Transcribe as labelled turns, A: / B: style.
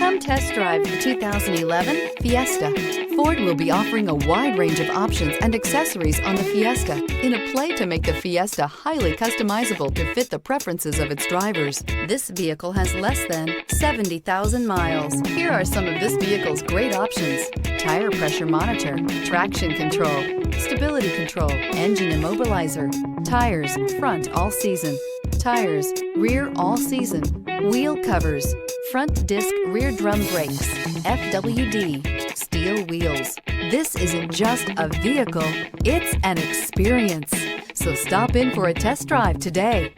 A: Come test drive the 2011 Fiesta. Ford will be offering a wide range of options and accessories on the Fiesta in a play to make the Fiesta highly customizable to fit the preferences of its drivers. This vehicle has less than 70,000 miles. Here are some of this vehicle's great options: tire pressure monitor, traction control, stability control, engine immobilizer, tires front all season, tires rear all season, wheel covers, front disc rear drum brakes, FWD, steel wheels. This isn't just a vehicle, it's an experience. So stop in for a test drive today.